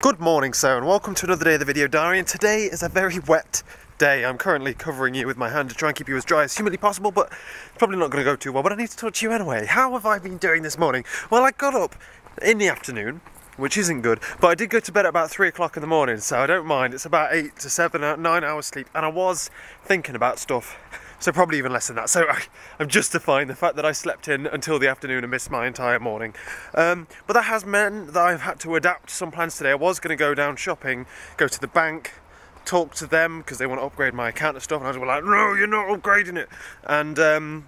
Good morning, sir, and welcome to another day of the video diary. And today is a very wet day. I'm currently covering you with my hand to try and keep you as dry as humanly possible, but it's probably not going to go too well. But I need to talk to you anyway. How have I been doing this morning? Well, I got up in the afternoon, which isn't good, but I did go to bed at about 3 o'clock in the morning, so I don't mind. It's about 8 to 7, 9 hours sleep, and I was thinking about stuff. So probably even less than that. So I'm justifying the fact that I slept in until the afternoon and missed my entire morning. But that has meant that I've had to adapt some plans today. I was going to go down shopping, go to the bank, talk to them because they want to upgrade my account and stuff. And I was like, no, you're not upgrading it. And I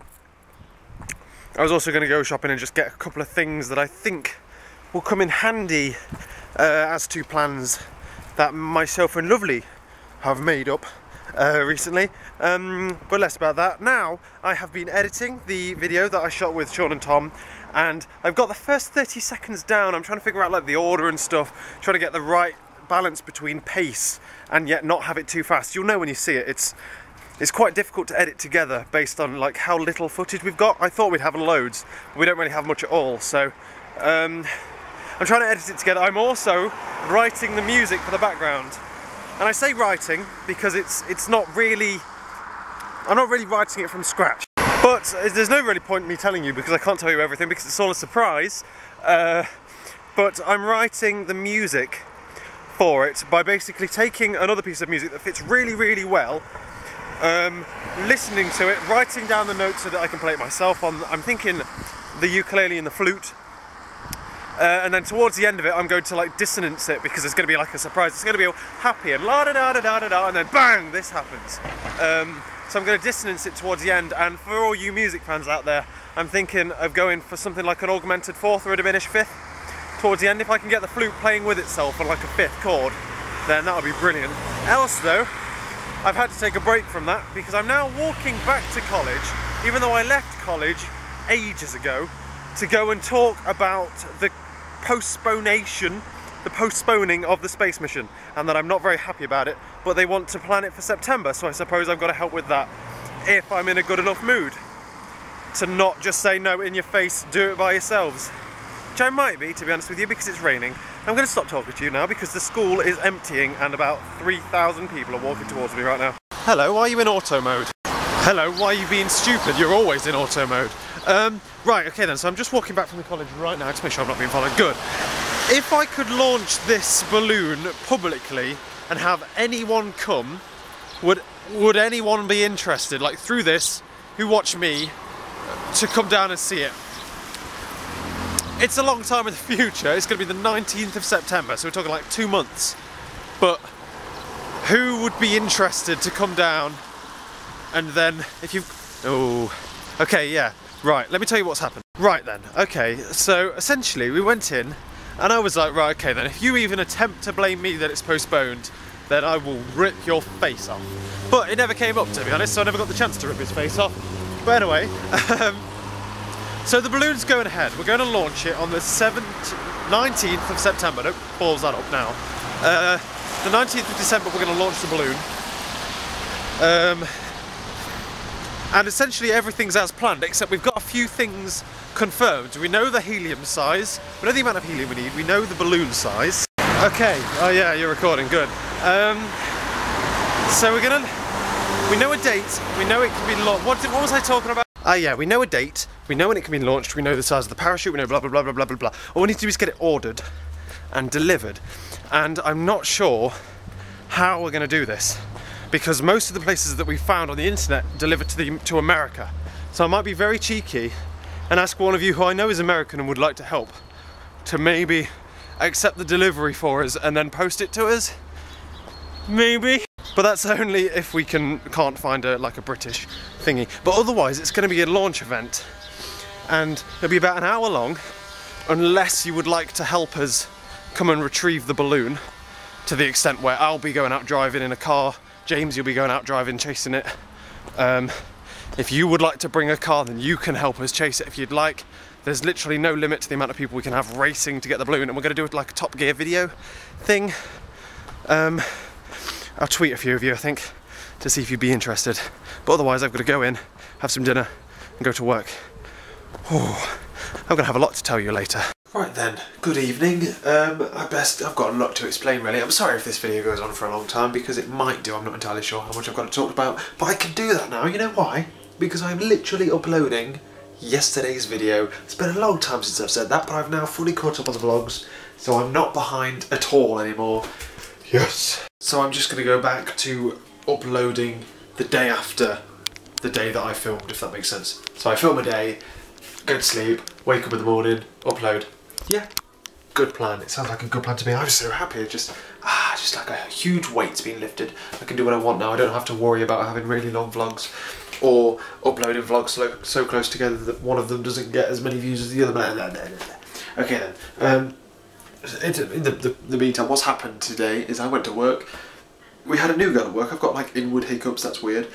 was also going to go shopping and just get a couple of things that I think will come in handy as to plans that myself and Lovely have made up recently, but less about that. Now I have been editing the video that I shot with Sean and Tom, and I've got the first 30 seconds down. I'm trying to figure out like the order and stuff, trying to get the right balance between pace and yet not have it too fast. You'll know when you see it. It's quite difficult to edit together based on like how little footage we've got. I thought we'd have loads, but we don't really have much at all, so I'm trying to edit it together. I'm also writing the music for the background. And I say writing because it's not really, I'm not really writing it from scratch. But there's no really point in me telling you because I can't tell you everything because it's all a surprise. But I'm writing the music for it by basically taking another piece of music that fits really, really well, listening to it, writing down the notes so that I can play it myself on, I'm thinking the ukulele and the flute. And then towards the end of it, I'm going to like dissonance it because it's going to be like a surprise. It's going to be all happy and la da da da da da da, and then bang, this happens. So I'm going to dissonance it towards the end. And for all you music fans out there, I'm thinking of going for something like an augmented fourth or a diminished fifth towards the end. If I can get the flute playing with itself on like a fifth chord, then that would be brilliant. Else though, I've had to take a break from that because I'm now walking back to college, even though I left college ages ago, to go and talk about the postponing of the space mission, and that I'm not very happy about it, but they want to plan it for September, so I suppose I've got to help with that if I'm in a good enough mood to not just say no in your face, do it by yourselves, which I might be, to be honest with you, because it's raining. I'm going to stop talking to you now because the school is emptying and about 3,000 people are walking towards me right now. Hello, why are you in auto mode? Hello, why are you being stupid? You're always in auto mode. Right, okay then, so I'm just walking back from the college right now to make sure I'm not being followed. Good. If I could launch this balloon publicly and have anyone come, would anyone be interested, like through this, who watch me, to come down and see it? It's a long time in the future. It's going to be the 19th of September, so we're talking like 2 months. But who would be interested to come down and then, if you... Oh, okay, yeah. Right, let me tell you what's happened. Right then, okay, so essentially we went in and I was like, right, okay then, if you even attempt to blame me that it's postponed, then I will rip your face off. But it never came up, to be honest, so I never got the chance to rip his face off. But anyway, so the balloon's going ahead. We're going to launch it on the 19th of September. Don't balls that up now. The 19th of December we're going to launch the balloon. And essentially everything's as planned, except we've got a few things confirmed. We know the helium size, we know the amount of helium we need, we know the balloon size. Okay, oh yeah, you're recording, good. So we know a date, we know it can be launched. What was I talking about? Ah yeah, we know a date, we know when it can be launched, we know the size of the parachute, we know blah blah blah blah blah blah blah. All we need to do is get it ordered and delivered. And I'm not sure how we're going to do this, because most of the places that we found on the internet deliver to America. So I might be very cheeky and ask one of you who I know is American and would like to help to maybe accept the delivery for us and then post it to us. Maybe. But that's only if we can't find like a British thingy. But otherwise it's going to be a launch event and it'll be about an hour long, unless you would like to help us come and retrieve the balloon, to the extent where I'll be going out driving in a car, James, you'll be going out driving, chasing it. If you would like to bring a car, then you can help us chase it if you'd like. There's literally no limit to the amount of people we can have racing to get the balloon, and we're going to do it like a Top Gear video thing. I'll tweet a few of you, I think, to see if you'd be interested. But otherwise, I've got to go in, have some dinner, and go to work. I'm going to have a lot to tell you later. Right then, good evening. I've got a lot to explain really. I'm sorry if this video goes on for a long time because it might do. I'm not entirely sure how much I've got to talk about, but I can do that now. You know why? Because I'm literally uploading yesterday's video. It's been a long time since I've said that, but I've now fully caught up on the vlogs, so I'm not behind at all anymore. Yes. So I'm just going to go back to uploading the day after the day that I filmed, if that makes sense. So I film a day, go to sleep, wake up in the morning, upload. Yeah, good plan. It sounds like a good plan to me. I'm so happy. Just like a huge weight's been lifted. I can do what I want now. I don't have to worry about having really long vlogs or uploading vlogs so close together that one of them doesn't get as many views as the other. Okay then. In the meantime, what's happened today is I went to work. We had a new girl at work. I've got like inward hiccups. That's weird.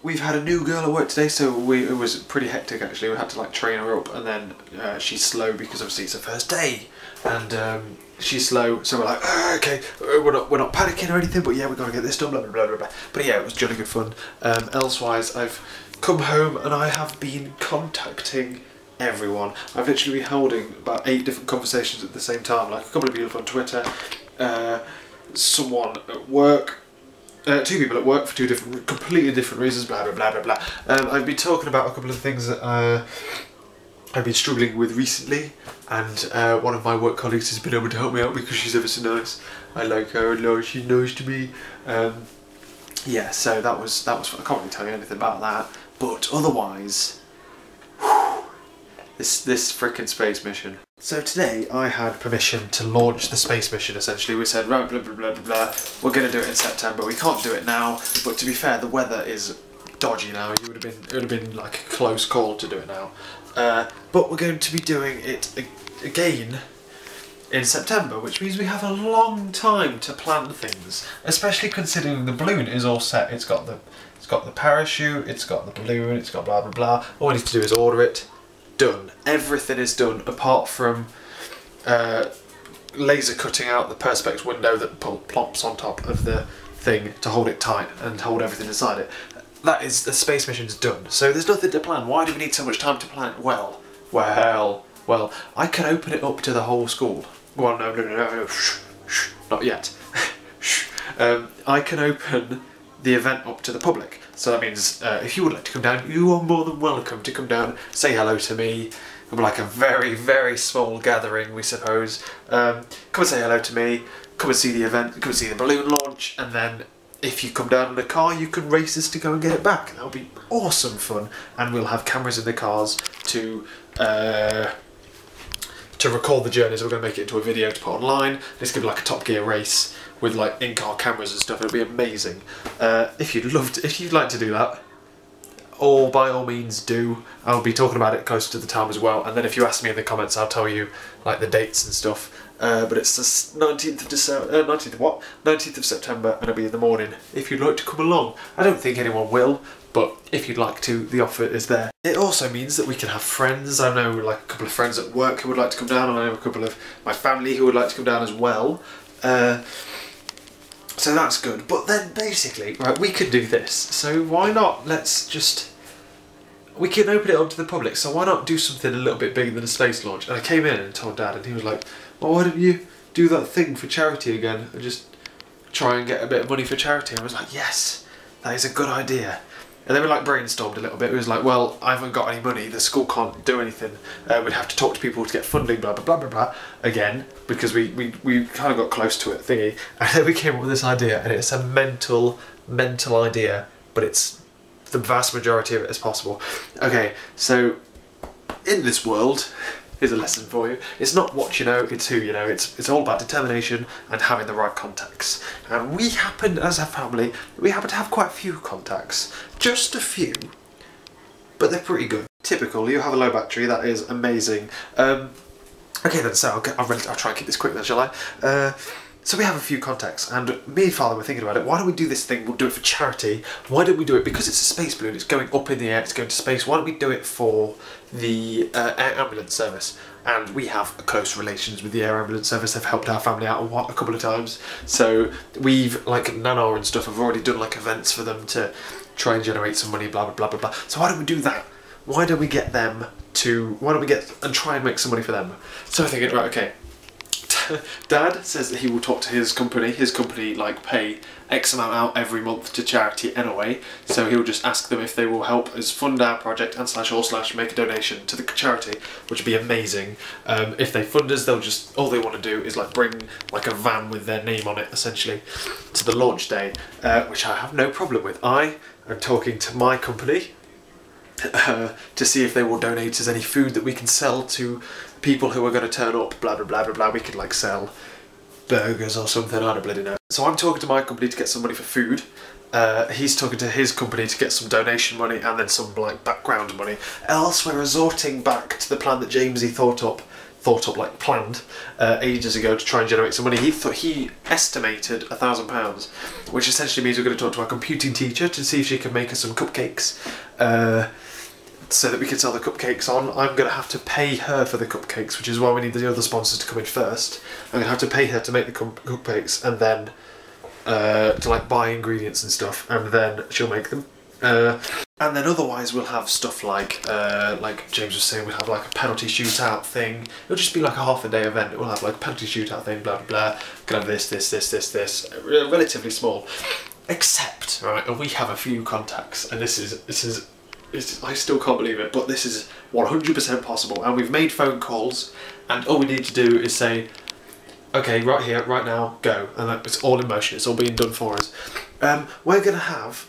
We've had a new girl at work today, so it was pretty hectic actually. We had to like train her up, and then she's slow because obviously it's her first day, and she's slow. So we're like, okay, we're not panicking or anything, but yeah, we've got to get this done, blah blah blah blah blah. But yeah, it was jolly good fun. Elsewise, I've come home and I have been contacting everyone. I've literally been holding about 8 different conversations at the same time. Like a couple of people on Twitter, someone at work. 2 people at work for 2 completely different reasons, blah blah blah blah blah. I've been talking about a couple of things that I've been struggling with recently, and one of my work colleagues has been able to help me out because she's ever so nice. I like her a lot, she's nice to me. Yeah, so that was I can't really tell you anything about that, but otherwise, this frickin' space mission. So today I had permission to launch the space mission essentially. We said, right, blah, blah, blah, blah, blah, we're going to do it in September. We can't do it now, but to be fair, the weather it would have been like a close call to do it now. But we're going to be doing it again in September, which means we have a long time to plan things, especially considering the balloon is all set. It's got the parachute, it's got the balloon, it's got blah, blah, blah. All we need to do is order it. Done. Everything is done apart from laser cutting out the perspex window that plops on top of the thing to hold it tight and hold everything inside it. That is, the space mission's done. So there's nothing to plan. Why do we need so much time to plan it? Well, I can open it up to the whole school. Well, no, shh, not yet. I can open the event up to the public. So that means if you would like to come down, you are more than welcome to come down, say hello to me. It'll be like a very, very small gathering, we suppose. Come and say hello to me, come and see the event, come and see the balloon launch, and then if you come down in a car, you can race us to go and get it back. That'll be awesome fun, and we'll have cameras in the cars to record the journeys. We're going to make it into a video to put online. This could be like a Top Gear race with like in-car cameras and stuff. It'll be amazing. If you'd like to do that, by all means do. I'll be talking about it closer to the time as well. And then if you ask me in the comments, I'll tell you like the dates and stuff. But it's the 19th of December, 19th of September, and it'll be in the morning. If you'd like to come along, I don't think anyone will, but if you'd like to, the offer is there. It also means that we can have friends. I know like a couple of friends at work who would like to come down, and I know a couple of my family who would like to come down as well. So that's good. But then basically, right, we could do this. So why not? We can open it up to the public. So why not do something a little bit bigger than a space launch? And I came in and told Dad, and he was like, well, why don't you do that thing for charity again and just try and get a bit of money for charity? And I was like, yes, that is a good idea. And then we like brainstormed a little bit. It was like, well, I haven't got any money. The school can't do anything. We'd have to talk to people to get funding, blah, blah, blah, blah, blah. Again, because we kind of got close to it, thingy. And then we came up with this idea, and it's a mental idea, but it's the vast majority of it is possible. Okay, so in this world, here's a lesson for you. It's not what you know, it's who you know. It's all about determination and having the right contacts. And we happen, as a family, to have quite a few contacts. Just a few, but they're pretty good. Typical, you have a low battery, that is amazing. Okay then, so I'll try and keep this quick then, shall I? So we have a few contacts, and me and Father were thinking about it. Why don't we do this thing? We'll do it for charity. Why don't we do it, because it's a space balloon, it's going up in the air, it's going to space. Why don't we do it for the air ambulance service? And we have close relations with the air ambulance service. They've helped our family out a couple of times. So we've, like Nana and stuff, have already done like events for them to try and generate some money, blah, blah, blah, blah, blah. So why don't we do that? Why don't we get them why don't we get and try and make some money for them? So I'm thinking, right, okay. Dad says that he will talk to his company like pay X amount out every month to charity anyway, so he'll just ask them if they will help us fund our project and / make a donation to the charity, which would be amazing. If they fund us, they'll just, all they want to do is like bring like a van with their name on it essentially to the launch day, which I have no problem with. I am talking to my company to see if they will donate us any food that we can sell to people who are going to turn up, blah blah blah blah blah. We could like sell burgers or something, I don't bloody know. So I'm talking to my company to get some money for food. He's talking to his company to get some donation money and then some like background money. Else we're resorting back to the plan that Jamesy planned ages ago to try and generate some money. He estimated £1,000, which essentially means we're going to talk to our computing teacher to see if she can make us some cupcakes, so that we can sell the cupcakes on. I'm going to have to pay her for the cupcakes, which is why we need the other sponsors to come in first. I'm going to have to pay her to make the cupcakes and then to like buy ingredients and stuff, and then she'll make them. And then otherwise we'll have stuff like James was saying, we'll have like a penalty shootout thing. It'll just be like a half-a-day event. We'll have like a penalty shootout thing, blah blah blah. Can have this, relatively small. Except, right, and we have a few contacts, and this is I still can't believe it, but this is 100% possible, and we've made phone calls, and all we need to do is say, okay, right here, right now, go, and it's all in motion, it's all being done for us. We're going to have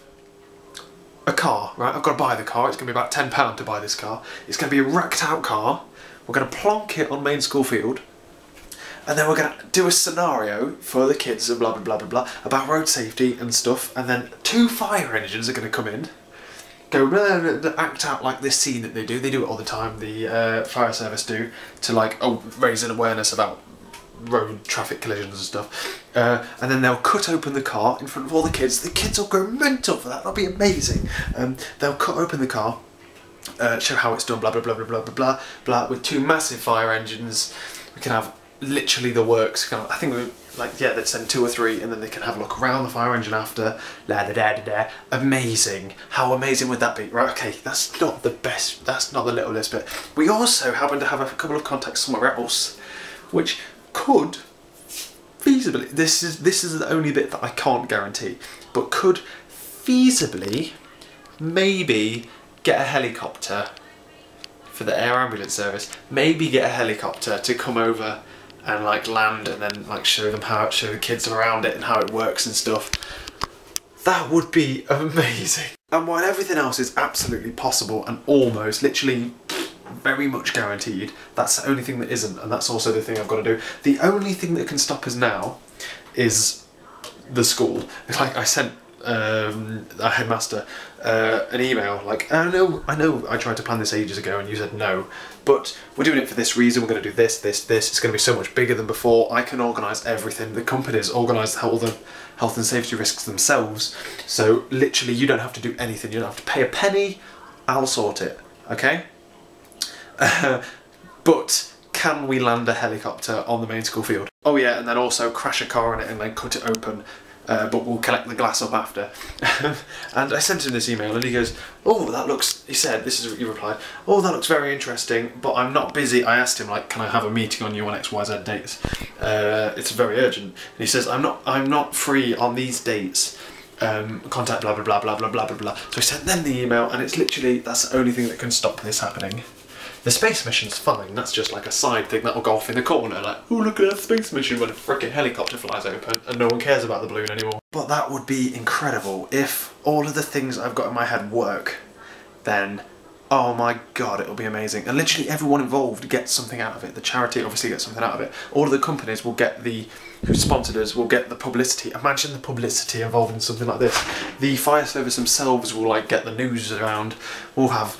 a car, right? I've got to buy the car, it's going to be about £10 to buy this car. It's going to be a racked out car, we're going to plonk it on main school field, and then we're going to do a scenario for the kids and blah blah blah blah blah about road safety and stuff, and then 2 fire engines are going to come in, go act out like this scene that they do it all the time, the fire service do, to like raise an awareness about road traffic collisions and stuff, and then they'll cut open the car in front of all the kids will go mental for that, that'll be amazing. They'll cut open the car, show how it's done, blah blah blah blah blah blah blah, with 2 massive fire engines. We can have literally the works, I think we they'd send 2 or 3 and then they can have a look around the fire engine after, amazing. How amazing would that be? Right, okay, that's not the best, that's not the littlest bit. We also happen to have a couple of contacts somewhere else, which could feasibly, this is the only bit that I can't guarantee, but could feasibly maybe get a helicopter for the air ambulance service, maybe get a helicopter to come over and like land and then like show the kids around it and how it works and stuff. That would be amazing. And while everything else is absolutely possible and almost literally very much guaranteed, that's the only thing that isn't, and that's also the thing I've got to do. The only thing that can stop us now is the school. It's like I sent our headmaster an email like, I know I tried to plan this ages ago and you said no, but we're doing it for this reason, we're going to do this, it's going to be so much bigger than before, I can organise everything, the companies organise all the health and safety risks themselves, so literally you don't have to do anything, you don't have to pay a penny, I'll sort it, okay? But can we land a helicopter on the main school field? Oh yeah, and then also crash a car in it and then cut it open, but we'll collect the glass up after. And I sent him this email and he goes, oh, that looks, he said, this is what you replied, oh, that looks very interesting, but I'm not busy. I asked him, like, can I have a meeting on you on XYZ dates? It's very urgent. And he says, I'm not free on these dates. Contact blah blah blah blah blah blah blah blah. So I sent them the email, and it's literally, that's the only thing that can stop this happening. The space mission's fine, that's just like a side thing that'll go off in the corner, like, oh look at that space mission when a frickin' helicopter flies open and no one cares about the balloon anymore. But that would be incredible. If all of the things I've got in my head work, then oh my god, it'll be amazing. And literally everyone involved gets something out of it. The charity obviously gets something out of it. All of the companies will get who sponsored us will get the publicity. Imagine the publicity involved in something like this. The fire service themselves will like get the news around. We'll have,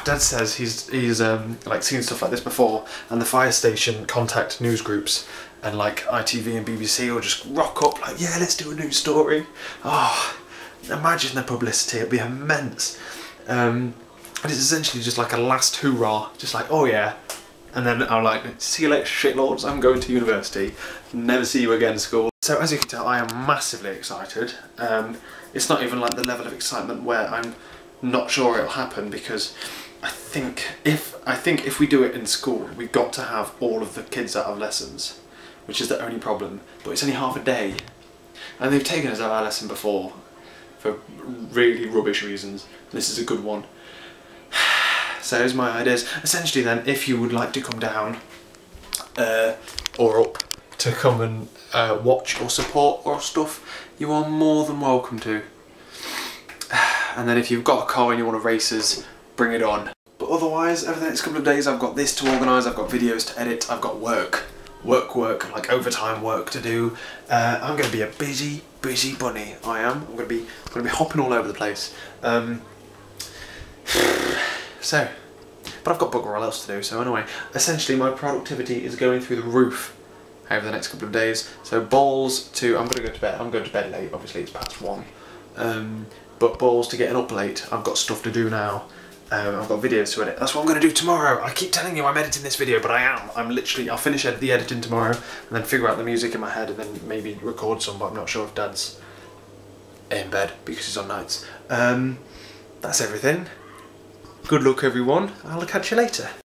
Dad says he's like seen stuff like this before, and the fire station contact news groups, and like ITV and BBC will just rock up like, yeah, let's do a news story. Imagine the publicity, it'd be immense. And it's essentially just like a last hoorah, just like, oh yeah. And then I'm like, see you later shitlords, I'm going to university, never see you again school. So as you can tell, I am massively excited. It's not even like the level of excitement where I'm not sure it'll happen, because I think if we do it in school, we've got to have all of the kids out of lessons, which is the only problem. But it's only half a day, and they've taken us out of our lesson before for really rubbish reasons. This is a good one. So here's my ideas. Essentially then, if you would like to come down or up to come and watch or support or stuff, you are more than welcome to. And then if you've got a car and you want to race us, bring it on. But otherwise, over the next couple of days, I've got this to organise, I've got videos to edit, I've got work, like overtime work to do. I'm going to be a busy bunny. I am. I'm going to be hopping all over the place. So, but I've got bugger all else to do. So anyway, essentially my productivity is going through the roof over the next couple of days. So balls to, I'm going to go to bed. I'm going to bed late. Obviously it's past 1. But balls to getting up late. I've got stuff to do now. I've got videos to edit. That's what I'm going to do tomorrow. I keep telling you I'm editing this video, but I am. I'll finish the editing tomorrow and then figure out the music in my head and then maybe record some, but I'm not sure if Dad's in bed because he's on nights. That's everything. Good luck everyone. I'll catch you later.